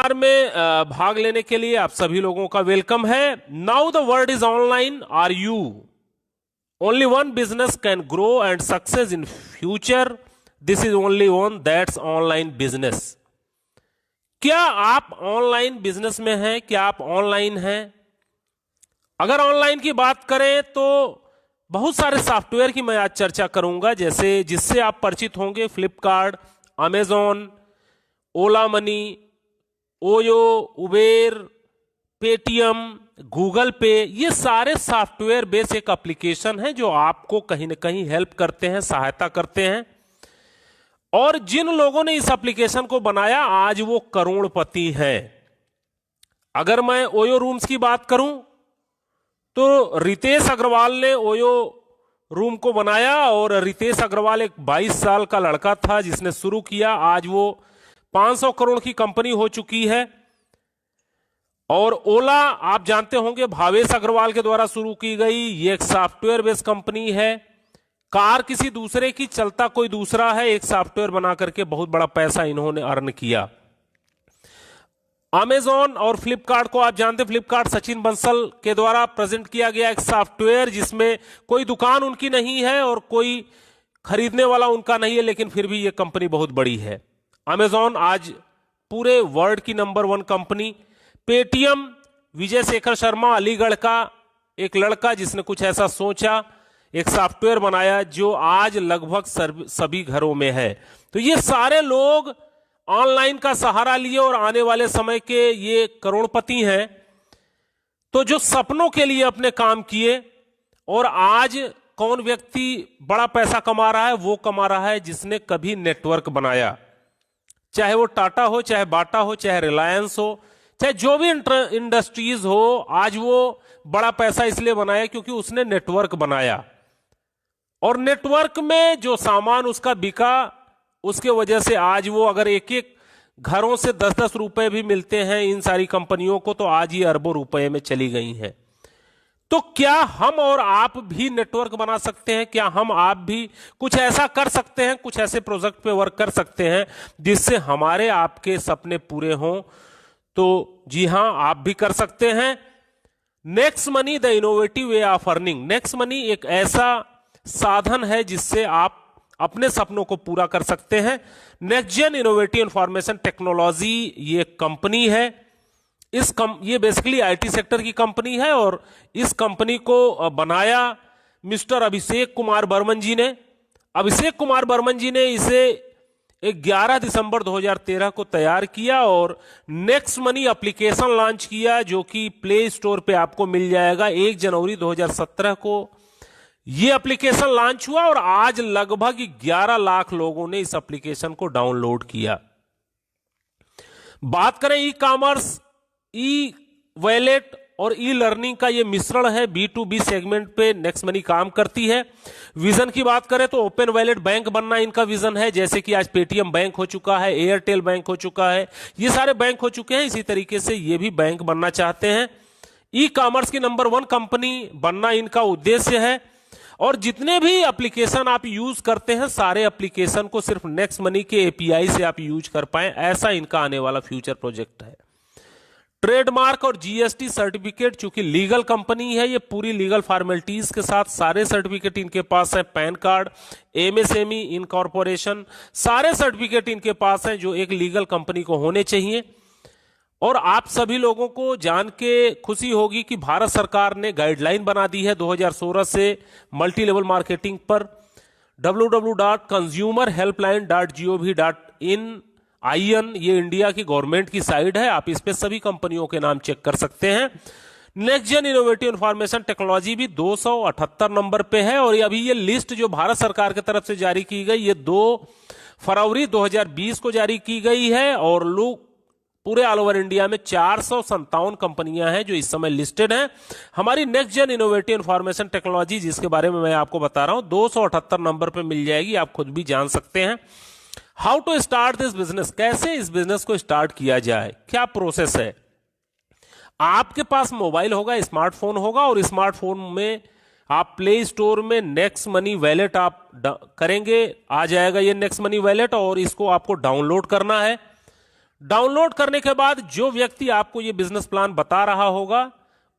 Webinar में भाग लेने के लिए आप सभी लोगों का वेलकम है। Now the world is online, are you? Only one business can grow and success in future, this is only one, that's online business. क्या आप ऑनलाइन बिजनेस में हैं? क्या आप ऑनलाइन हैं? अगर ऑनलाइन की बात करें तो बहुत सारे सॉफ्टवेयर की मैं आज चर्चा करूंगा, जैसे जिससे आप परिचित होंगे। Flipkart, Amazon, Ola Money, Oyo, Uber, Paytm, Google Pay, ये सारे सॉफ्टवेयर बेस्ड एक एप्लीकेशन है जो आपको कहीं ना कहीं हेल्प करते हैं, सहायता करते हैं। और जिन लोगों ने इस एप्लीकेशन को बनाया आज वो करोड़पति हैं। अगर मैं ओयो रूम्स की बात करूं तो रितेश अग्रवाल ने ओयो रूम को बनाया, और रितेश अग्रवाल एक 22 साल का लड़का था जिसने शुरू किया। आज वो 500 करोड़ की कंपनी हो चुकी है। और ओला आप जानते होंगे भावेश अग्रवाल के द्वारा शुरू की गई, ये एक सॉफ्टवेयर बेस्ड कंपनी है। कार किसी दूसरे की, चलता कोई दूसरा है, एक सॉफ्टवेयर बना करके बहुत बड़ा पैसा इन्होंने अर्न किया। अमेजॉन और फ्लिपकार्ट को आप जानते हैं, फ्लिपकार्ट सचिन बंसल के द्वारा प्रेजेंट किया गया एक सॉफ्टवेयर जिसमें कोई दुकान उनकी नहीं है और कोई खरीदने वाला उनका नहीं है, लेकिन फिर भी यह कंपनी बहुत बड़ी है। अमेजॉन आज पूरे वर्ल्ड की number 1 company. Paytm, Vijay Shekhar Sharma, Aligarh का एक लड़का जिसने कुछ ऐसा सोचा, एक सॉफ्टवेयर बनाया जो आज लगभग सभी घरों में है। तो ये सारे लोग ऑनलाइन का सहारा लिए और आने वाले समय के ये करोड़पति हैं। तो जो सपनों के लिए अपने काम किए, और आज कौन व्यक्ति बड़ा पैसा कमा रहा है? वो कमा रहा है जिसने कभी नेटवर्क बनाया, चाहे वो टाटा हो, चाहे बाटा हो, चाहे रिलायंस हो, चाहे जो भी इंडस्ट्रीज हो। आज वो बड़ा पैसा इसलिए बनाया क्योंकि उसने नेटवर्क बनाया, और नेटवर्क में जो सामान उसका बिका, उसके वजह से आज वो अगर एक एक घरों से 10-10 रुपए भी मिलते हैं इन सारी कंपनियों को, तो आज ये अरबों रुपए में चली गई हैं। तो क्या हम और आप भी नेटवर्क बना सकते हैं? क्या हम आप भी कुछ ऐसा कर सकते हैं, कुछ ऐसे प्रोजेक्ट पे वर्क कर सकते हैं जिससे हमारे आपके सपने पूरे हों? तो जी हां, आप भी कर सकते हैं। Next money, the innovative way of earning. Next money एक ऐसा साधन है जिससे आप अपने सपनों को पूरा कर सकते हैं। Next gen innovative information technology ये कंपनी है। ये बेसिकली आईटी सेक्टर की कंपनी है, और इस कंपनी को बनाया मिस्टर अभिषेक कुमार बर्मन जी ने। अभिषेक कुमार बर्मन जी ने इसे 11 दिसंबर 2013 को तैयार किया और नेक्स्ट मनी एप्लीकेशन लॉन्च किया, जो कि प्ले स्टोर पे आपको मिल जाएगा। 1 जनवरी 2017 को ये एप्लीकेशन लॉन्च हुआ, और आज लगभग 11 लाख लोगों ने इस एप्लीकेशन को डाउनलोड किया। बात करें ई कॉमर्स, ई वॉलेट और ई लर्निंग का ये मिश्रण है। B2B सेगमेंट पे नेक्स्ट मनी काम करती है। विजन की बात करें तो ओपन वॉलेट बैंक बनना इनका विजन है, जैसे कि आज पेटीएम बैंक हो चुका है, एयरटेल बैंक हो चुका है, ये सारे बैंक हो चुके हैं। इसी तरीके से ये भी बैंक बनना चाहते हैं। ई कॉमर्स की नंबर 1 कंपनी बनना इनका उद्देश्य है। और जितने भी एप्लीकेशन आप यूज करते हैं, सारे एप्लीकेशन को सिर्फ नेक्स्ट मनी के एपीआई से आप यूज कर पाएं, ऐसा इनका आने वाला फ्यूचर प्रोजेक्ट है। ट्रेडमार्क और जीएसटी सर्टिफिकेट, चूंकि लीगल कंपनी है, ये पूरी लीगल फॉर्मेलिटीज के साथ सारे सर्टिफिकेट इनके पास है। पैन कार्ड, एमएसएमई, इनकॉर्पोरेशन, सारे सर्टिफिकेट इनके पास हैं जो एक लीगल कंपनी को होने चाहिए। और आप सभी लोगों को जान के खुशी होगी कि भारत सरकार ने गाइडलाइन बना दी है 2016 से मल्टी लेवल मार्केटिंग पर। www.consumerhelpline.gov.in ये इंडिया की गवर्नमेंट की साइट है, आप इस पे सभी कंपनियों के नाम चेक कर सकते हैं। Next gen innovative information technology भी 278 नंबर पे है, और अभी ये लिस्ट जो भारत सरकार की तरफ से जारी की गई, ये 2 फरवरी 2020 को जारी की गई है। और लोग पूरे ऑल ओवर इंडिया में 457 कंपनियां हैं जो इस समय लिस्टेड हैं। हमारी next gen innovative information technology, जिसके बारे में मैं आपको बता रहा हूं, 278 नंबर पे मिल जाएगी, आप खुद भी जान सकते हैं। How to start this business, कैसे इस बिजनेस को स्टार्ट किया जाए, क्या प्रोसेस है। आपके पास मोबाइल होगा, स्मार्टफोन होगा, और स्मार्टफोन में आप प्ले स्टोर में नेक्स्ट मनी वॉलेट आप करेंगे, आ जाएगा ये नेक्स्ट मनी वॉलेट, और इसको आपको डाउनलोड करना है। डाउनलोड करने के बाद जो व्यक्ति आपको ये बिजनेस प्लान बता रहा होगा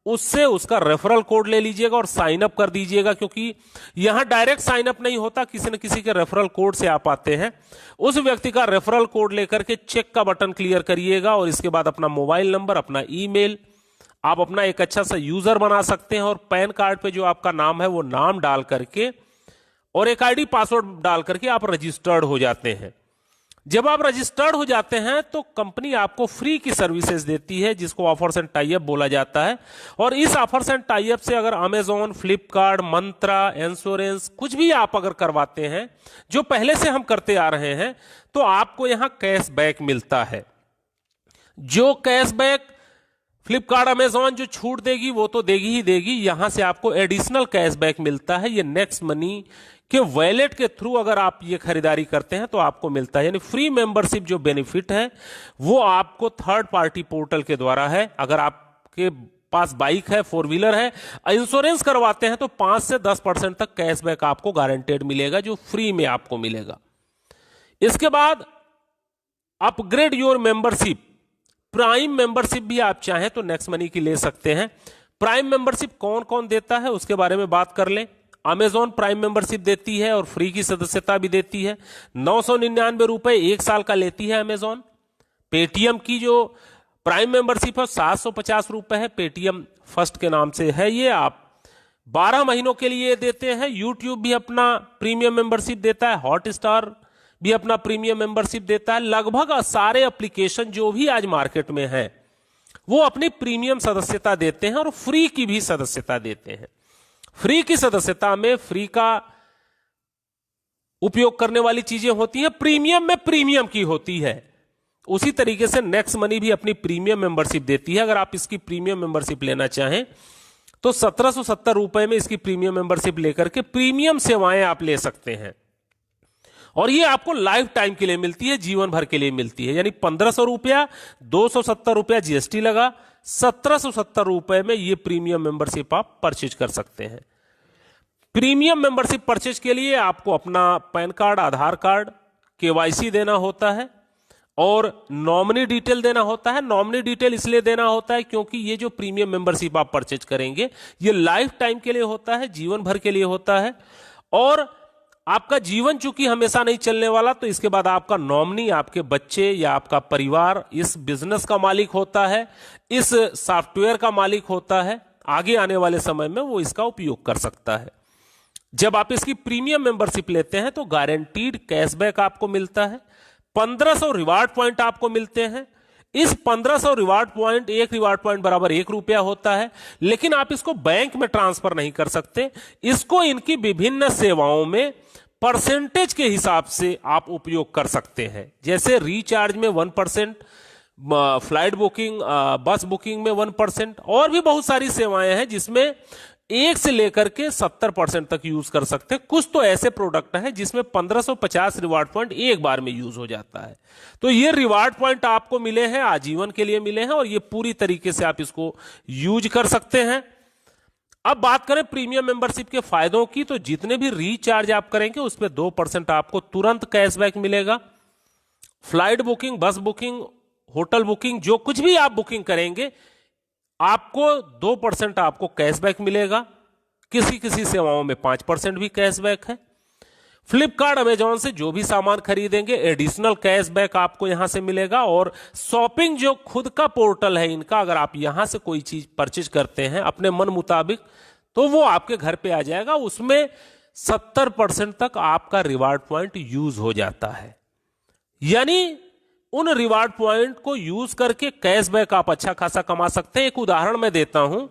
उससे उसका रेफरल कोड ले लीजिएगा और साइन अप कर दीजिएगा, क्योंकि यहां डायरेक्ट साइन अप नहीं होता, किसी न किसी के रेफरल कोड से आप आते हैं। उस व्यक्ति का रेफरल कोड लेकर के चेक का बटन क्लियर करिएगा और इसके बाद अपना मोबाइल नंबर, अपना ईमेल, आप अपना एक अच्छा सा यूजर बना सकते हैं और पैन कार्ड पे जो आपका नाम है वो नाम डाल करके और एक आईडी पासवर्ड डाल करके आप रजिस्टर्ड हो जाते हैं। जब आप रजिस्टर्ड हो जाते हैं तो कंपनी आपको फ्री की सर्विसेज देती है, जिसको ऑफर्स एंड टाई अप बोला जाता है। और इस ऑफर्स एंड टाई अप से अगर अमेजॉन, फ्लिपकार्ट, मंत्रा, इंश्योरेंस कुछ भी आप अगर करवाते हैं जो पहले से हम करते आ रहे हैं, तो आपको यहां कैशबैक मिलता है। जो कैशबैक फ्लिपकार्ट, अमेजॉन जो छूट देगी वो तो देगी ही देगी, यहां से आपको एडिशनल कैशबैक मिलता है। ये नेक्स्ट मनी के वॉलेट के थ्रू अगर आप ये खरीदारी करते हैं तो आपको मिलता है। यानी फ्री मेंबरशिप जो बेनिफिट है वो आपको थर्ड पार्टी पोर्टल के द्वारा है। अगर आपके पास बाइक है, 4 व्हीलर है, इंश्योरेंस करवाते हैं तो 5 से 10% तक कैशबैक आपको गारंटेड मिलेगा, जो फ्री में आपको मिलेगा। इसके बाद upgrade your membership, prime membership भी आप चाहें तो नेक्स्ट मनी की ले सकते हैं। प्राइम मेंबरशिप कौन कौन देता है उसके बारे में बात कर लें। अमेजॉन प्राइम मेंबरशिप देती है और फ्री की सदस्यता भी देती है। 999 रुपए 1 साल का लेती है अमेजॉन। पेटीएम की जो प्राइम मेंबरशिप है 750 रुपए है, पेटीएम फर्स्ट के नाम से है, ये आप 12 महीनों के लिए देते हैं। यूट्यूब भी अपना प्रीमियम मेंबरशिप देता है, हॉटस्टार भी अपना प्रीमियम मेंबरशिप देता है। लगभग सारे एप्लीकेशन जो भी आज मार्केट में हैं वो अपनी प्रीमियम सदस्यता देते हैं और फ्री की भी सदस्यता देते हैं। फ्री की सदस्यता में फ्री का उपयोग करने वाली चीजें होती हैं, प्रीमियम में प्रीमियम की होती है। उसी तरीके से नेक्स्ट मनी भी अपनी प्रीमियम मेंबरशिप देती है। अगर आप इसकी प्रीमियम मेंबरशिप लेना चाहें तो 1770 रुपए में इसकी प्रीमियम मेंबरशिप लेकर के प्रीमियम सेवाएं आप ले सकते हैं और ये आपको लाइफ टाइम के लिए मिलती है, जीवन भर के लिए मिलती है। यानी 1500 रुपया, 270 रुपया जीएसटी लगा, 1770 रुपए में ये प्रीमियम मेंबरशिप आप परचेज कर सकते हैं। प्रीमियम मेंबरशिप परचेज के लिए आपको अपना पैन कार्ड, आधार कार्ड, केवाईसी देना होता है और नॉमिनी डिटेल देना होता है। नॉमिनी डिटेल इसलिए देना होता है क्योंकि ये जो प्रीमियम मेंबरशिप आप परचेज करेंगे ये लाइफ टाइम के लिए होता है, जीवन भर के लिए होता है। और आपका जीवन चूंकि हमेशा नहीं चलने वाला, तो इसके बाद आपका नॉमिनी, आपके बच्चे या आपका परिवार इस बिजनेस का मालिक होता है, इस सॉफ्टवेयर का मालिक होता है। आगे आने वाले समय में वो इसका उपयोग कर सकता है। जब आप इसकी प्रीमियम मेंबरशिप लेते हैं तो गारंटीड कैशबैक आपको मिलता है। 1500 रिवार्ड पॉइंट आपको मिलते हैं। इस 1500 रिवार्ड पॉइंट, एक रिवार्ड पॉइंट बराबर 1 रुपया होता है, लेकिन आप इसको बैंक में ट्रांसफर नहीं कर सकते। इसको इनकी विभिन्न सेवाओं में परसेंटेज के हिसाब से आप उपयोग कर सकते हैं। जैसे रिचार्ज में 1%, फ्लाइट बुकिंग, बस बुकिंग में 1%, और भी बहुत सारी सेवाएं हैं जिसमें 1 से लेकर के 70% तक यूज कर सकते हैं। कुछ तो ऐसे प्रोडक्ट हैं जिसमें 1550 रिवार्ड पॉइंट एक बार में यूज हो जाता है। तो ये रिवार्ड पॉइंट आपको मिले हैं, आजीवन के लिए मिले हैं और ये पूरी तरीके से आप इसको यूज कर सकते हैं। अब बात करें प्रीमियम मेंबरशिप के फायदों की, तो जितने भी रिचार्ज आप करेंगे उस पर 2% आपको तुरंत कैशबैक मिलेगा। फ्लाइट बुकिंग, बस बुकिंग, होटल बुकिंग, जो कुछ भी आप बुकिंग करेंगे आपको 2% आपको कैशबैक मिलेगा। किसी किसी सेवाओं में 5% भी कैशबैक है। फ्लिपकार्ट, अमेजॉन से जो भी सामान खरीदेंगे एडिशनल कैशबैक आपको यहां से मिलेगा। और शॉपिंग जो खुद का पोर्टल है इनका, अगर आप यहां से कोई चीज परचेज करते हैं अपने मन मुताबिक तो वो आपके घर पे आ जाएगा। उसमें 70% तक आपका रिवार्ड पॉइंट यूज हो जाता है। यानी उन रिवार्ड पॉइंट को यूज करके कैशबैक आप अच्छा खासा कमा सकते हैं। एक उदाहरण मैं देता हूं,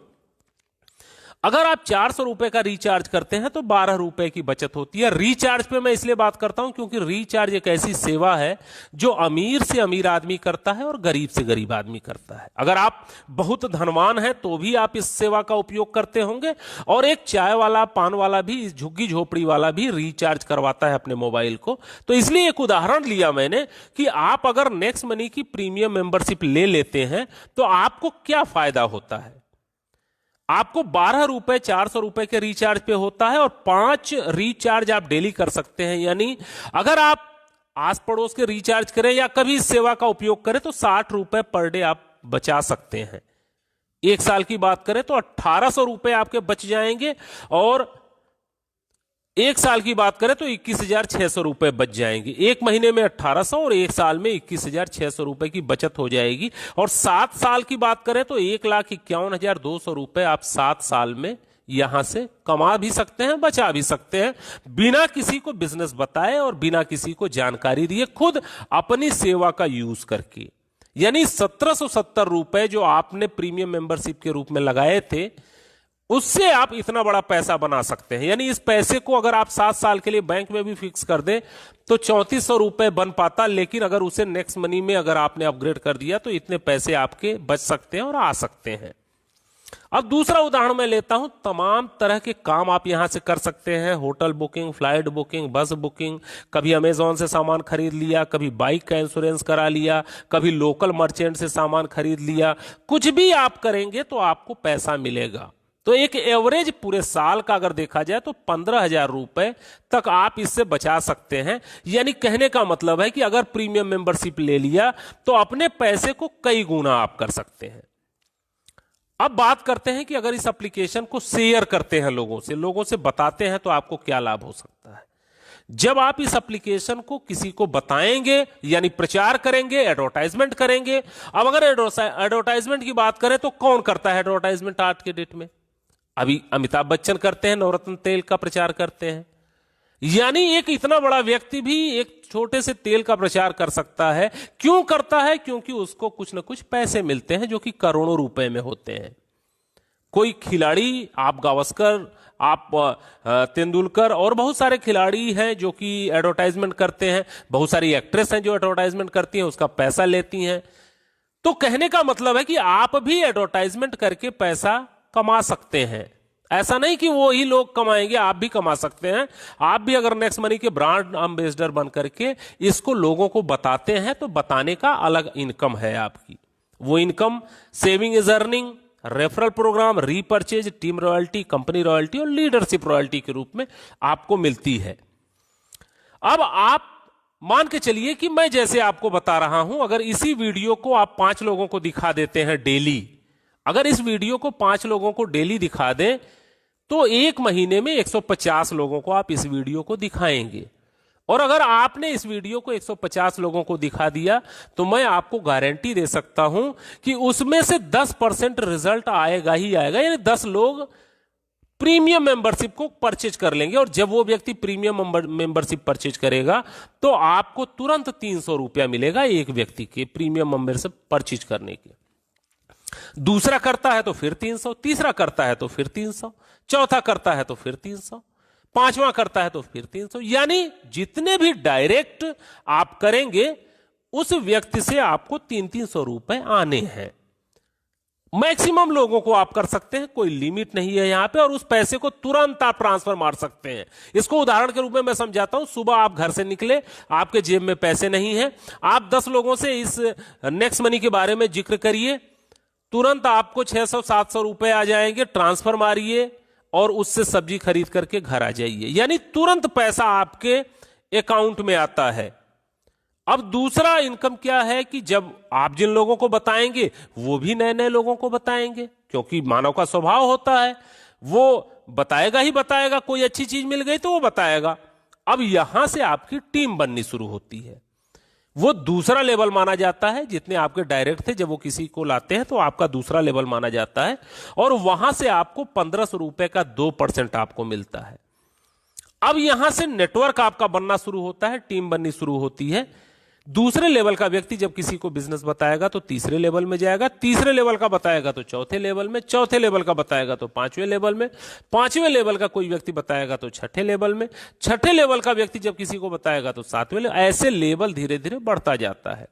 अगर आप 400 रुपए का रिचार्ज करते हैं तो 12 रुपए की बचत होती है। रिचार्ज पे मैं इसलिए बात करता हूं क्योंकि रिचार्ज एक ऐसी सेवा है जो अमीर से अमीर आदमी करता है और गरीब से गरीब आदमी करता है। अगर आप बहुत धनवान हैं तो भी आप इस सेवा का उपयोग करते होंगे, और एक चाय वाला, पान वाला भी, झुग्गी झोपड़ी वाला भी रिचार्ज करवाता है अपने मोबाइल को। तो इसलिए एक उदाहरण लिया मैंने कि आप अगर नेक्स्ट मनी की प्रीमियम मेंबरशिप ले लेते हैं तो आपको क्या फायदा होता है। आपको 12 रुपए 400 रुपए के रिचार्ज पे होता है और 5 रिचार्ज आप डेली कर सकते हैं। यानी अगर आप आस पड़ोस के रिचार्ज करें या कभी इस सेवा का उपयोग करें तो 60 रुपए पर डे आप बचा सकते हैं। एक साल की बात करें तो 1800 रुपए आपके बच जाएंगे, और एक साल की बात करें तो 21,600 रुपए बच जाएंगे। एक महीने में 1800 और एक साल में 21,600 रुपए की बचत हो जाएगी। और 7 साल की बात करें तो 1,51,200 रुपए आप 7 साल में यहां से कमा भी सकते हैं, बचा भी सकते हैं, बिना किसी को बिजनेस बताए और बिना किसी को जानकारी दिए, खुद अपनी सेवा का यूज करके। यानी 1770 रुपए जो आपने प्रीमियम मेंबरशिप के रूप में लगाए थे, उससे आप इतना बड़ा पैसा बना सकते हैं। यानी इस पैसे को अगर आप 7 साल के लिए बैंक में भी फिक्स कर दें तो 3400 रुपए बन पाता, लेकिन अगर उसे नेक्स्ट मनी में अगर आपने अपग्रेड कर दिया तो इतने पैसे आपके बच सकते हैं और आ सकते हैं। अब दूसरा उदाहरण मैं लेता हूं। तमाम तरह के काम आप यहां से कर सकते हैं, होटल बुकिंग, फ्लाइट बुकिंग, बस बुकिंग, कभी अमेजॉन से सामान खरीद लिया, कभी बाइक का इंश्योरेंस करा लिया, कभी लोकल मर्चेंट से सामान खरीद लिया। कुछ भी आप करेंगे तो आपको पैसा मिलेगा। तो एक एवरेज पूरे साल का अगर देखा जाए तो 15,000 रुपए तक आप इससे बचा सकते हैं। यानी कहने का मतलब है कि अगर प्रीमियम मेंबरशिप ले लिया तो अपने पैसे को कई गुना आप कर सकते हैं। अब बात करते हैं कि अगर इस एप्लीकेशन को शेयर करते हैं लोगों से बताते हैं तो आपको क्या लाभ हो सकता है। जब आप इस एप्लीकेशन को किसी को बताएंगे यानी प्रचार करेंगे, एडवर्टाइजमेंट करेंगे। अब अगर एडवर्टाइजमेंट की बात करें तो कौन करता है एडवर्टाइजमेंट आज के डेट में? अभी अमिताभ बच्चन करते हैं, नवरत्न तेल का प्रचार करते हैं। यानी एक इतना बड़ा व्यक्ति भी एक छोटे से तेल का प्रचार कर सकता है। क्यों करता है? क्योंकि उसको कुछ ना कुछ पैसे मिलते हैं जो कि करोड़ों रुपए में होते हैं। कोई खिलाड़ी, आप गावस्कर, आप तेंदुलकर और बहुत सारे खिलाड़ी हैं जो कि एडवर्टाइजमेंट करते हैं, बहुत सारी एक्ट्रेस हैं जो एडवर्टाइजमेंट करती हैं, उसका पैसा लेती हैं। तो कहने का मतलब है कि आप भी एडवर्टाइजमेंट करके पैसा कमा सकते हैं। ऐसा नहीं कि वो ही लोग कमाएंगे, आप भी कमा सकते हैं। आप भी अगर नेक्स्ट मनी के ब्रांड एम्बेसडर बन करके इसको लोगों को बताते हैं तो बताने का अलग इनकम है आपकी। वो income saving is earning, referral programme, repurchase, team royalty, company royalty और लीडरशिप रॉयल्टी के रूप में आपको मिलती है। अब आप मान के चलिए कि मैं जैसे आपको बता रहा हूं, अगर इसी वीडियो को आप 5 लोगों को दिखा देते हैं डेली, अगर इस वीडियो को 5 लोगों को डेली दिखा दें तो एक महीने में 150 लोगों को आप इस वीडियो को दिखाएंगे। और अगर आपने इस वीडियो को 150 लोगों को दिखा दिया तो मैं आपको गारंटी दे सकता हूं कि उसमें से 10% रिजल्ट आएगा ही आएगा। यानी 10 लोग प्रीमियम मेंबरशिप को परचेज कर लेंगे। और जब वो व्यक्ति प्रीमियम मेंबरशिप परचेज करेगा तो आपको तुरंत 300 रुपया मिलेगा एक व्यक्ति के प्रीमियम मेंबरशिप परचेज करने के। दूसरा करता है तो फिर 300, तीसरा करता है तो फिर 300, चौथा करता है तो फिर 300, पांचवा करता है तो फिर 300। यानी जितने भी डायरेक्ट आप करेंगे उस व्यक्ति से आपको 300-300 रुपए आने हैं। मैक्सिमम लोगों को आप कर सकते हैं, कोई लिमिट नहीं है यहां पे। और उस पैसे को तुरंत आप ट्रांसफर मार सकते हैं। इसको उदाहरण के रूप में मैं समझाता हूं। सुबह आप घर से निकले, आपके जेब में पैसे नहीं है, आप 10 लोगों से इस नेक्स्ट मनी के बारे में जिक्र करिए, तुरंत आपको 600-700 रुपए आ जाएंगे। ट्रांसफर मारिए और उससे सब्जी खरीद करके घर आ जाइए। यानी तुरंत पैसा आपके अकाउंट में आता है। अब दूसरा इनकम क्या है कि जब आप जिन लोगों को बताएंगे वो भी नए नए लोगों को बताएंगे, क्योंकि मानव का स्वभाव होता है, वो बताएगा ही बताएगा। कोई अच्छी चीज मिल गई तो वो बताएगा। अब यहां से आपकी टीम बननी शुरू होती है। वो दूसरा लेवल माना जाता है। जितने आपके डायरेक्ट थे, जब वो किसी को लाते हैं तो आपका दूसरा लेवल माना जाता है। और वहां से आपको 1500 रुपए का 2% आपको मिलता है। अब यहां से नेटवर्क आपका बनना शुरू होता है, टीम बननी शुरू होती है। दूसरे लेवल का व्यक्ति जब किसी को बिजनेस बताएगा तो तीसरे लेवल में जाएगा, तीसरे लेवल का बताएगा तो चौथे लेवल में, चौथे लेवल का बताएगा तो 5वें लेवल में, 5वें लेवल का कोई व्यक्ति बताएगा तो 6ठे लेवल में, 6ठे लेवल का व्यक्ति जब किसी को बताएगा तो 7वें लेवल। ऐसे लेवल धीरे धीरे बढ़ता जाता है।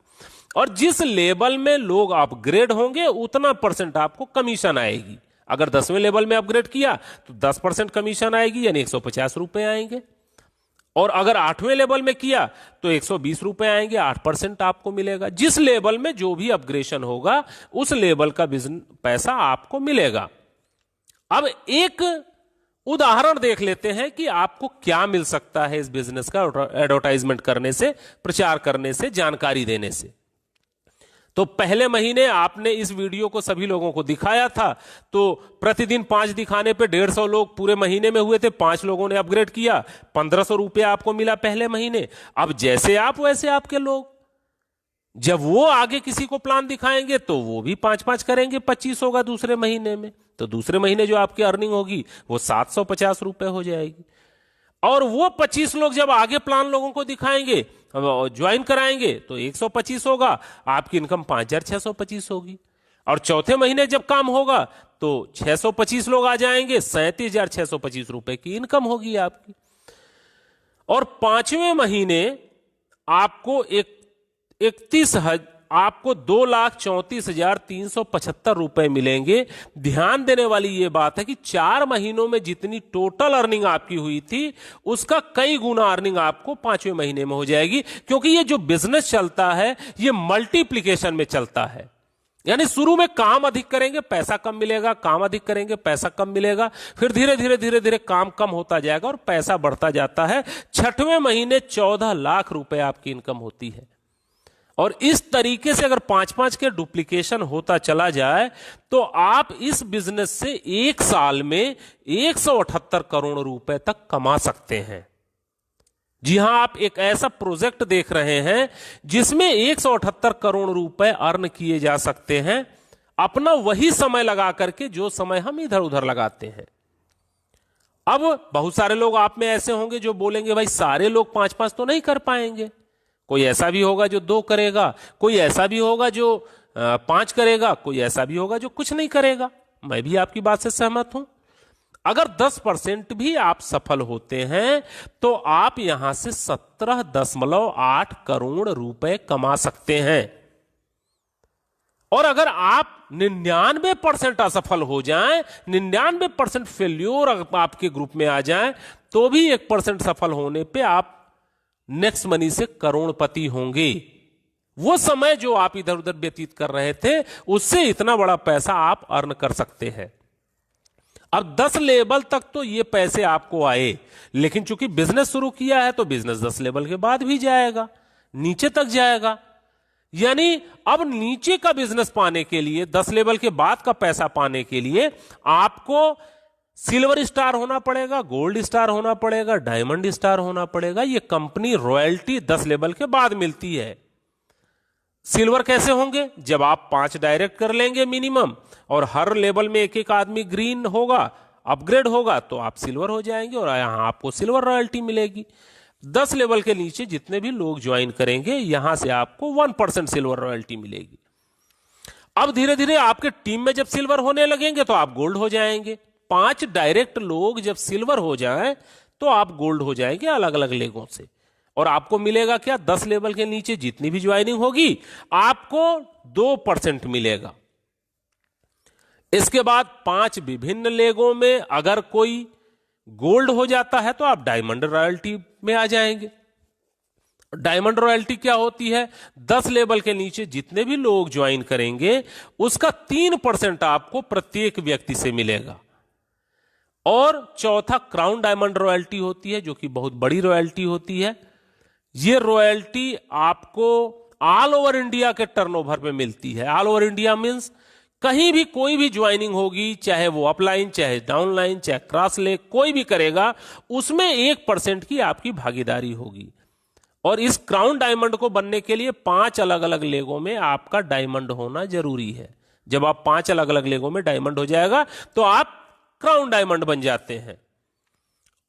और जिस लेवल में लोग अपग्रेड होंगे उतना % आपको कमीशन आएगी। अगर 10वें लेवल में अपग्रेड किया तो 10% कमीशन आएगी, यानी 150 रुपए आएंगे। और अगर 8वें लेवल में किया तो 120 रुपए आएंगे, 8% आपको मिलेगा। जिस लेवल में जो भी अपग्रेडेशन होगा उस लेवल का बिजनेस पैसा आपको मिलेगा। अब एक उदाहरण देख लेते हैं कि आपको क्या मिल सकता है इस बिजनेस का एडवर्टाइजमेंट करने से, प्रचार करने से, जानकारी देने से। तो पहले महीने आपने इस वीडियो को सभी लोगों को दिखाया था, तो प्रतिदिन 5 दिखाने पे 150 लोग पूरे महीने में हुए थे। 5 लोगों ने अपग्रेड किया, 1500 रुपया आपको मिला पहले महीने। अब जैसे आप वैसे आपके लोग, जब वो आगे किसी को प्लान दिखाएंगे तो वो भी 5-5 करेंगे, 25 होगा दूसरे महीने में। तो दूसरे महीने जो आपकी अर्निंग होगी वो 750 रुपए हो जाएगी। और वो 25 लोग जब आगे प्लान लोगों को दिखाएंगे, ज्वाइन कराएंगे, तो 125 होगा, आपकी इनकम 5625 होगी। और चौथे महीने जब काम होगा तो 625 लोग आ जाएंगे, 37,625 रुपए की इनकम होगी आपकी। और 5वें महीने आपको 2,34,375 रुपए मिलेंगे। ध्यान देने वाली यह बात है कि 4 महीनों में जितनी टोटल अर्निंग आपकी हुई थी उसका कई गुना अर्निंग आपको 5वें महीने में हो जाएगी, क्योंकि ये जो बिजनेस चलता है ये मल्टीप्लिकेशन में चलता है। यानी शुरू में काम अधिक करेंगे, पैसा कम मिलेगा, काम अधिक करेंगे, पैसा कम मिलेगा, फिर धीरे धीरे काम कम होता जाएगा और पैसा बढ़ता जाता है। 6वें महीने 14 लाख रुपए आपकी इनकम होती है। और इस तरीके से अगर 5-5 के डुप्लीकेशन होता चला जाए तो आप इस बिजनेस से एक साल में 178 करोड़ रुपए तक कमा सकते हैं। जी हां, आप एक ऐसा प्रोजेक्ट देख रहे हैं जिसमें 178 करोड़ रुपए अर्न किए जा सकते हैं, अपना वही समय लगा करके जो समय हम इधर उधर लगाते हैं। अब बहुत सारे लोग आप में ऐसे होंगे जो बोलेंगे भाई सारे लोग 5-5 तो नहीं कर पाएंगे, कोई ऐसा भी होगा जो 2 करेगा, कोई ऐसा भी होगा जो 5 करेगा, कोई ऐसा भी होगा जो कुछ नहीं करेगा। मैं भी आपकी बात से सहमत हूं। अगर 10% भी आप सफल होते हैं तो आप यहां से 17.8 करोड़ रुपए कमा सकते हैं। और अगर आप 99% असफल हो जाएं, 99% फेल्योर आपके ग्रुप में आ जाएं, तो भी 1% सफल होने पे आप नेक्स्ट मनी से करोड़पति होंगे। वो समय जो आप इधर उधर व्यतीत कर रहे थे उससे इतना बड़ा पैसा आप अर्न कर सकते हैं। अब 10 लेवल तक तो ये पैसे आपको आए, लेकिन चूंकि बिजनेस शुरू किया है तो बिजनेस 10 लेवल के बाद भी जाएगा, नीचे तक जाएगा। यानी अब नीचे का बिजनेस पाने के लिए, 10 लेवल के बाद का पैसा पाने के लिए आपको सिल्वर स्टार होना पड़ेगा, गोल्ड स्टार होना पड़ेगा, डायमंड स्टार होना पड़ेगा। ये कंपनी रॉयल्टी 10 लेवल के बाद मिलती है। सिल्वर कैसे होंगे? जब आप 5 डायरेक्ट कर लेंगे मिनिमम और हर लेवल में एक आदमी ग्रीन होगा, अपग्रेड होगा, तो आप सिल्वर हो जाएंगे और यहां आपको सिल्वर रॉयल्टी मिलेगी। 10 लेवल के नीचे जितने भी लोग ज्वाइन करेंगे यहां से आपको 1% सिल्वर रॉयल्टी मिलेगी। अब धीरे धीरे आपके टीम में जब सिल्वर होने लगेंगे तो आप गोल्ड हो जाएंगे। 5 डायरेक्ट लोग जब सिल्वर हो जाएं तो आप गोल्ड हो जाएंगे अलग अलग लेगों से। और आपको मिलेगा क्या? 10 लेवल के नीचे जितनी भी ज्वाइनिंग होगी आपको 2% मिलेगा। इसके बाद 5 विभिन्न लेगों में अगर कोई गोल्ड हो जाता है तो आप डायमंड रॉयल्टी में आ जाएंगे। डायमंड रॉयल्टी क्या होती है? 10 लेवल के नीचे जितने भी लोग ज्वाइन करेंगे उसका 3% आपको प्रत्येक व्यक्ति से मिलेगा। और चौथा क्राउन डायमंड रॉयल्टी होती है, जो कि बहुत बड़ी रॉयल्टी होती है। ये रॉयल्टी आपको ऑल ओवर इंडिया के टर्नओवर पे मिलती है। ऑल ओवर इंडिया मींस कहीं भी कोई भी ज्वाइनिंग होगी, चाहे वो अपलाइन, चाहे डाउनलाइन, चाहे क्रॉस लेग, कोई भी करेगा उसमें 1% की आपकी भागीदारी होगी। और इस क्राउन डायमंड को बनने के लिए 5 अलग अलग लेगों में आपका डायमंड होना जरूरी है। जब आप 5 अलग अलग लेगों में डायमंड हो जाएगा तो आप क्राउन डायमंड बन जाते हैं।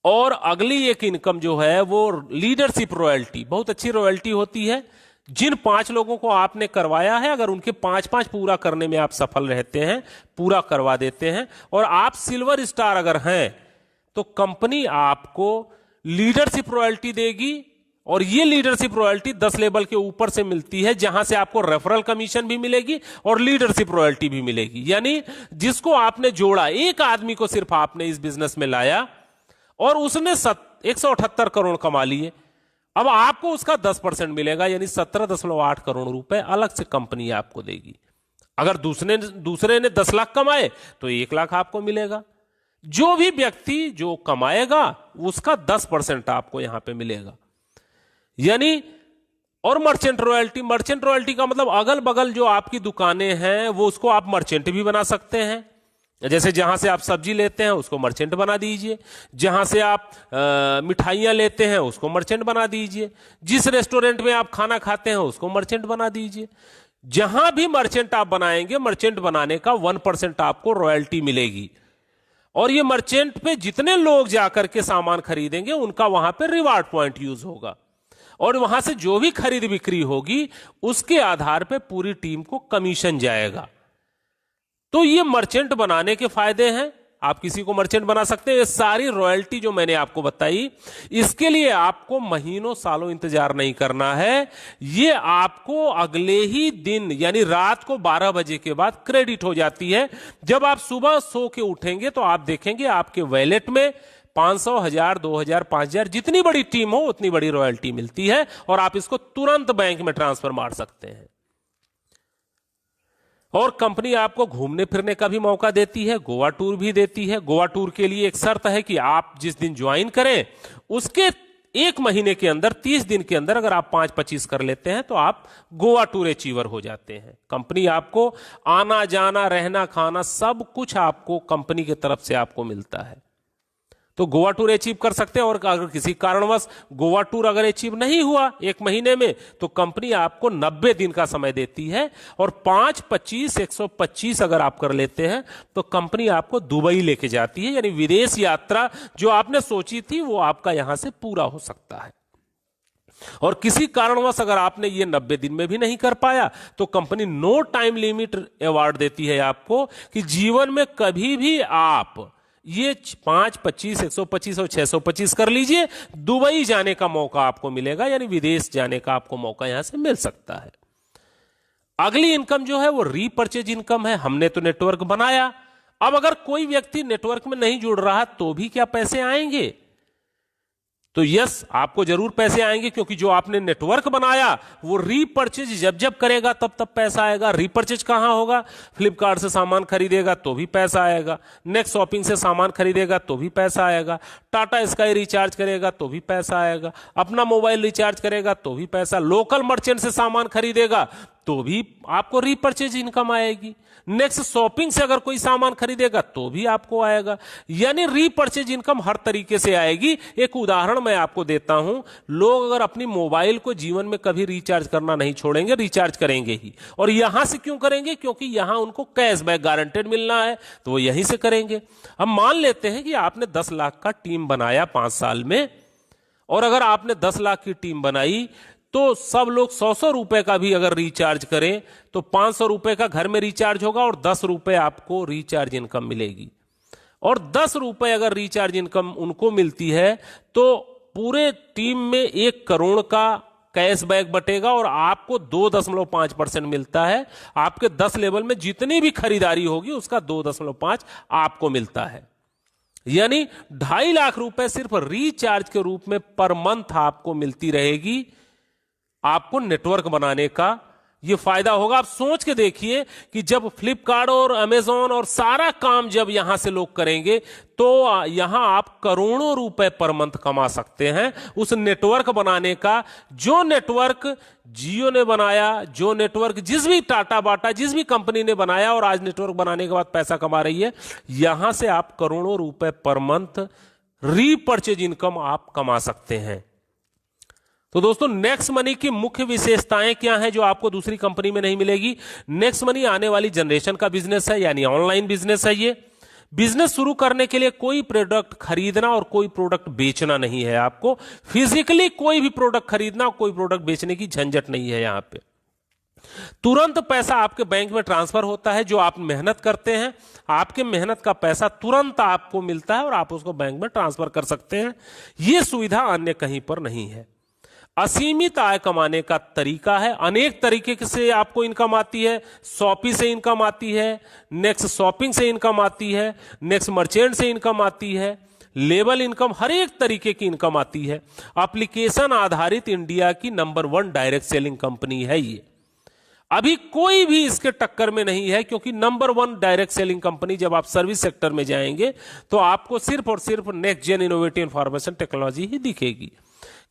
और अगली एक इनकम जो है वो लीडरशिप रॉयल्टी, बहुत अच्छी रॉयल्टी होती है। जिन 5 लोगों को आपने करवाया है, अगर उनके 5-5 पूरा करने में आप सफल रहते हैं, पूरा करवा देते हैं और आप सिल्वर स्टार अगर हैं, तो कंपनी आपको लीडरशिप रॉयल्टी देगी। और ये लीडरशिप रॉयल्टी 10 लेवल के ऊपर से मिलती है, जहां से आपको रेफरल कमीशन भी मिलेगी और लीडरशिप रॉयल्टी भी मिलेगी। यानी जिसको आपने जोड़ा, एक आदमी को सिर्फ आपने इस बिजनेस में लाया और उसने 178 करोड़ कमा लिए, अब आपको उसका 10% मिलेगा, यानी 17.8 करोड़ रुपए अलग से कंपनी आपको देगी। अगर दूसरे ने 10 लाख कमाए तो 1 लाख आपको मिलेगा। जो भी व्यक्ति जो कमाएगा उसका 10% आपको यहां पे मिलेगा। यानी और मर्चेंट रॉयल्टी का मतलब अगल बगल जो आपकी दुकानें हैं वो उसको आप मर्चेंट भी बना सकते हैं। जैसे जहां से आप सब्जी लेते हैं उसको मर्चेंट बना दीजिए, जहां से आप मिठाइयां लेते हैं उसको मर्चेंट बना दीजिए, जिस रेस्टोरेंट में आप खाना खाते हैं उसको मर्चेंट बना दीजिए। जहां भी मर्चेंट आप बनाएंगे, मर्चेंट बनाने का 1% आपको रॉयल्टी मिलेगी। और ये मर्चेंट पे जितने लोग जाकर के सामान खरीदेंगे उनका वहां पे रिवार्ड पॉइंट यूज होगा, और वहां से जो भी खरीद बिक्री होगी उसके आधार पे पूरी टीम को कमीशन जाएगा। तो ये मर्चेंट बनाने के फायदे हैं, आप किसी को मर्चेंट बना सकते हैं। ये सारी रॉयल्टी जो मैंने आपको बताई, इसके लिए आपको महीनों सालों इंतजार नहीं करना है। ये आपको अगले ही दिन यानी रात को 12 बजे के बाद क्रेडिट हो जाती है। जब आप सुबह सो के उठेंगे तो आप देखेंगे आपके वॉलेट में 500, 1000, 2000, 5000 जितनी बड़ी टीम हो उतनी बड़ी रॉयल्टी मिलती है, और आप इसको तुरंत बैंक में ट्रांसफर मार सकते हैं। और कंपनी आपको घूमने फिरने का भी मौका देती है, गोवा टूर भी देती है। गोवा टूर के लिए एक शर्त है कि आप जिस दिन ज्वाइन करें उसके 1 महीने के अंदर, 30 दिन के अंदर अगर आप 5-25 कर लेते हैं तो आप गोवा टूर अचीवर हो जाते हैं। कंपनी आपको आना जाना रहना खाना सब कुछ आपको कंपनी की तरफ से आपको मिलता है, तो गोवा टूर अचीव कर सकते हैं। और अगर किसी कारणवश गोवा टूर अगर अचीव नहीं हुआ 1 महीने में, तो कंपनी आपको 90 दिन का समय देती है, और 5, 25, 125 अगर आप कर लेते हैं तो कंपनी आपको दुबई लेके जाती है। यानी विदेश यात्रा जो आपने सोची थी वो आपका यहां से पूरा हो सकता है। और किसी कारणवश अगर आपने ये 90 दिन में भी नहीं कर पाया तो company no time limit award देती है आपको, कि जीवन में कभी भी आप ये 5, 25, 125 और 625 कर लीजिए, दुबई जाने का मौका आपको मिलेगा, यानी विदेश जाने का आपको मौका यहां से मिल सकता है। अगली इनकम जो है वो रीपर्चेज इनकम है। हमने तो नेटवर्क बनाया, अब अगर कोई व्यक्ति नेटवर्क में नहीं जुड़ रहा तो भी क्या पैसे आएंगे? तो यस, आपको जरूर पैसे आएंगे, क्योंकि जो आपने नेटवर्क बनाया वो रीपर्चेज जब जब करेगा तब तब पैसा आएगा। रीपर्चेज कहां होगा? फ्लिपकार्ट से सामान खरीदेगा तो भी पैसा आएगा, नेक्स्ट शॉपिंग से सामान खरीदेगा तो भी पैसा आएगा, टाटा स्काई रिचार्ज करेगा तो भी पैसा आएगा, अपना मोबाइल रिचार्ज करेगा तो भी पैसा, लोकल मर्चेंट से सामान खरीदेगा तो भी आपको रीपर्चेज इनकम आएगी, नेक्स्ट शॉपिंग से अगर कोई सामान खरीदेगा तो भी आपको आएगा। यानी रीपर्चेज इनकम हर तरीके से आएगी। एक उदाहरण मैं आपको देता हूं, लोग अगर अपनी मोबाइल को जीवन में कभी रिचार्ज करना नहीं छोड़ेंगे, रिचार्ज करेंगे ही। और यहां से क्यों करेंगे? क्योंकि यहां उनको कैशबैक गारंटेड मिलना है, तो वो यहीं से करेंगे। अब मान लेते हैं कि आपने 10 लाख का टीम बनाया 5 साल में, और अगर आपने 10 लाख की टीम बनाई तो सब लोग 100-100 रुपए का भी अगर रिचार्ज करें तो 500 रुपए का घर में रिचार्ज होगा, और 10 रुपए आपको रिचार्ज इनकम मिलेगी। और 10 रुपए अगर रिचार्ज इनकम उनको मिलती है तो पूरे टीम में 1 करोड़ का कैशबैक बटेगा, और आपको 2.5% मिलता है। आपके 10 लेवल में जितनी भी खरीदारी होगी उसका 2.5 आपको मिलता है। यानी 2.5 लाख रुपए सिर्फ रिचार्ज के रूप में पर मंथ आपको मिलती रहेगी। आपको नेटवर्क बनाने का ये फायदा होगा। आप सोच के देखिए कि जब फ्लिपकार्ट और अमेजॉन और सारा काम जब यहां से लोग करेंगे तो यहां आप करोड़ों रुपए पर मंथ कमा सकते हैं उस नेटवर्क बनाने का। जो नेटवर्क जियो ने बनाया, जो नेटवर्क जिस भी टाटा बाटा जिस भी कंपनी ने बनाया और आज नेटवर्क बनाने के बाद पैसा कमा रही है, यहां से आप करोड़ों रुपए पर मंथ रीपर्चेज इनकम आप कमा सकते हैं। तो दोस्तों, नेक्स्ट मनी की मुख्य विशेषताएं क्या हैं जो आपको दूसरी कंपनी में नहीं मिलेगी? नेक्स्ट मनी आने वाली जनरेशन का बिजनेस है, यानी ऑनलाइन बिजनेस है। ये बिजनेस शुरू करने के लिए कोई प्रोडक्ट खरीदना और कोई प्रोडक्ट बेचना नहीं है। आपको फिजिकली कोई भी प्रोडक्ट खरीदना, कोई प्रोडक्ट बेचने की झंझट नहीं है। यहां पे तुरंत पैसा आपके बैंक में ट्रांसफर होता है। जो आप मेहनत करते हैं, आपके मेहनत का पैसा तुरंत आपको मिलता है और आप उसको बैंक में ट्रांसफर कर सकते हैं। यह सुविधा अन्य कहीं पर नहीं है। असीमित आय कमाने का तरीका है। अनेक तरीके से आपको इनकम आती है। शॉपी से इनकम आती है, नेक्स्ट शॉपिंग से इनकम आती है, नेक्स्ट मर्चेंट से इनकम आती है, लेबल इनकम, हर एक तरीके की इनकम आती है। एप्लीकेशन आधारित इंडिया की नंबर 1 डायरेक्ट सेलिंग कंपनी है ये। अभी कोई भी इसके टक्कर में नहीं है, क्योंकि नंबर 1 डायरेक्ट सेलिंग कंपनी जब आप सर्विस सेक्टर में जाएंगे तो आपको सिर्फ और सिर्फ next gen innovative information technology ही दिखेगी।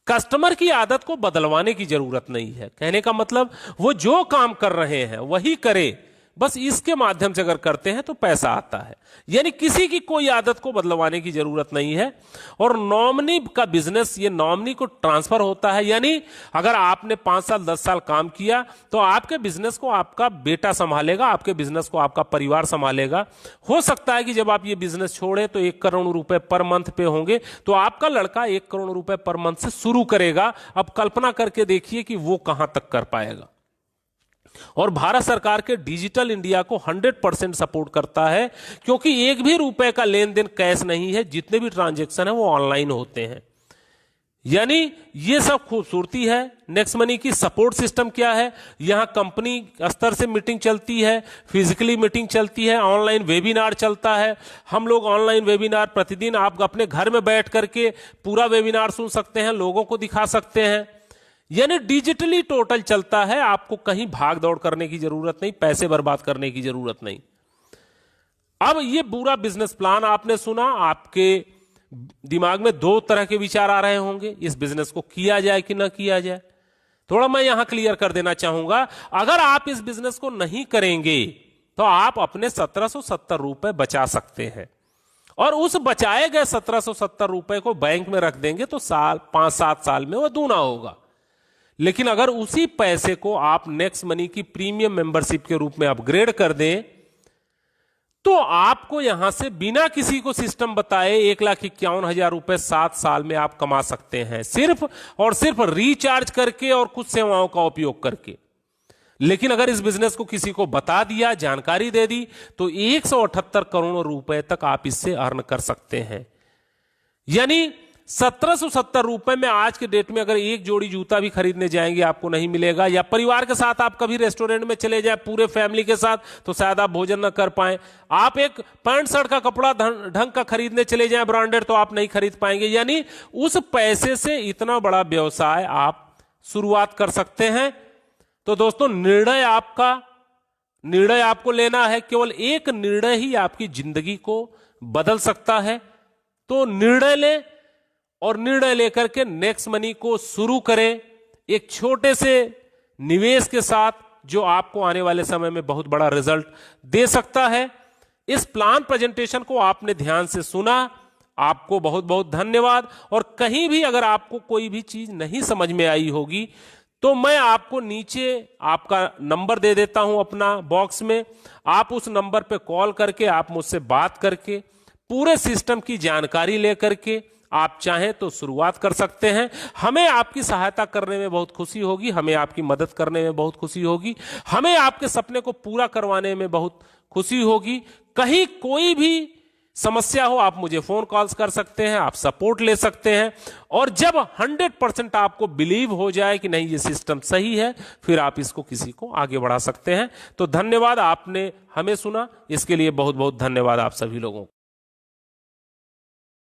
कस्टमर की आदत को बदलवाने की जरूरत नहीं है। कहने का मतलब वो जो काम कर रहे हैं वही करे, बस इसके माध्यम से अगर करते हैं तो पैसा आता है। यानी किसी की कोई आदत को बदलवाने की जरूरत नहीं है। और नॉमिनी का बिजनेस ये नॉमिनी को ट्रांसफर होता है। यानी अगर आपने 5 साल 10 साल काम किया तो आपके बिजनेस को आपका बेटा संभालेगा, आपके बिजनेस को आपका परिवार संभालेगा। हो सकता है कि जब आप ये बिजनेस छोड़े तो 1 करोड़ रुपए पर मंथ पे होंगे, तो आपका लड़का 1 करोड़ रुपए पर मंथ से शुरू करेगा। अब कल्पना करके देखिए कि वो कहां तक कर पाएगा। और भारत सरकार के डिजिटल इंडिया को 100% सपोर्ट करता है, क्योंकि 1 भी रुपए का लेन देन कैश नहीं है। जितने भी ट्रांजैक्शन है वो ऑनलाइन होते हैं। यानी ये सब खूबसूरती है। नेक्स्ट मनी की सपोर्ट सिस्टम क्या है, यहां कंपनी स्तर से मीटिंग चलती है, फिजिकली मीटिंग चलती है, ऑनलाइन वेबिनार चलता है। हम लोग ऑनलाइन वेबिनार प्रतिदिन आप अपने घर में बैठ करके पूरा वेबिनार सुन सकते हैं, लोगों को दिखा सकते हैं। यानी डिजिटली टोटल चलता है। आपको कहीं भाग दौड़ करने की जरूरत नहीं, पैसे बर्बाद करने की जरूरत नहीं। अब ये पूरा बिजनेस प्लान आपने सुना, आपके दिमाग में 2 तरह के विचार आ रहे होंगे, इस बिजनेस को किया जाए कि ना किया जाए। थोड़ा मैं यहां क्लियर कर देना चाहूंगा, अगर आप इस बिजनेस को नहीं करेंगे तो आप अपने 1770 रुपए बचा सकते हैं, और उस बचाए गए 1770 रुपए को बैंक में रख देंगे तो 5-7 साल में वो दूना होगा। लेकिन अगर उसी पैसे को आप नेक्स्ट मनी की प्रीमियम मेंबरशिप के रूप में अपग्रेड कर दें तो आपको यहां से बिना किसी को सिस्टम बताए 1,51,000 रुपए 7 साल में आप कमा सकते हैं, सिर्फ और सिर्फ रिचार्ज करके और कुछ सेवाओं का उपयोग करके। लेकिन अगर इस बिजनेस को किसी को बता दिया, जानकारी दे दी, तो 178 करोड़ रुपए तक आप इससे अर्न कर सकते हैं। यानी 1770 रुपए में आज के डेट में अगर 1 जोड़ी जूता भी खरीदने जाएंगे आपको नहीं मिलेगा। या परिवार के साथ आप कभी रेस्टोरेंट में चले जाए पूरे फैमिली के साथ, तो शायद आप भोजन न कर पाए। आप एक पैंट शर्ट का कपड़ा ढंग का खरीदने चले जाए ब्रांडेड, तो आप नहीं खरीद पाएंगे। यानी उस पैसे से इतना बड़ा व्यवसाय आप शुरुआत कर सकते हैं। तो दोस्तों, निर्णय आपको लेना है। केवल एक निर्णय ही आपकी जिंदगी को बदल सकता है। तो निर्णय लें और निर्णय लेकर के नेक्स्ट मनी को शुरू करें, एक छोटे से निवेश के साथ, जो आपको आने वाले समय में बहुत बड़ा रिजल्ट दे सकता है। इस प्लान प्रेजेंटेशन को आपने ध्यान से सुना, आपको बहुत बहुत धन्यवाद। और कहीं भी अगर आपको कोई भी चीज नहीं समझ में आई होगी तो मैं आपको नीचे आपका नंबर दे देता हूं अपना बॉक्स में। आप उस नंबर पे कॉल करके आप मुझसे बात करके पूरे सिस्टम की जानकारी लेकर के आप चाहें तो शुरुआत कर सकते हैं। हमें आपकी सहायता करने में बहुत खुशी होगी, हमें आपकी मदद करने में बहुत खुशी होगी, हमें आपके सपने को पूरा करवाने में बहुत खुशी होगी। कहीं कोई भी समस्या हो आप मुझे फोन कॉल्स कर सकते हैं, आप सपोर्ट ले सकते हैं। और जब 100% आपको बिलीव हो जाए कि नहीं ये सिस्टम सही है, फिर आप इसको किसी को आगे बढ़ा सकते हैं। तो धन्यवाद, आपने हमें सुना, इसके लिए बहुत बहुत धन्यवाद आप सभी लोगों को।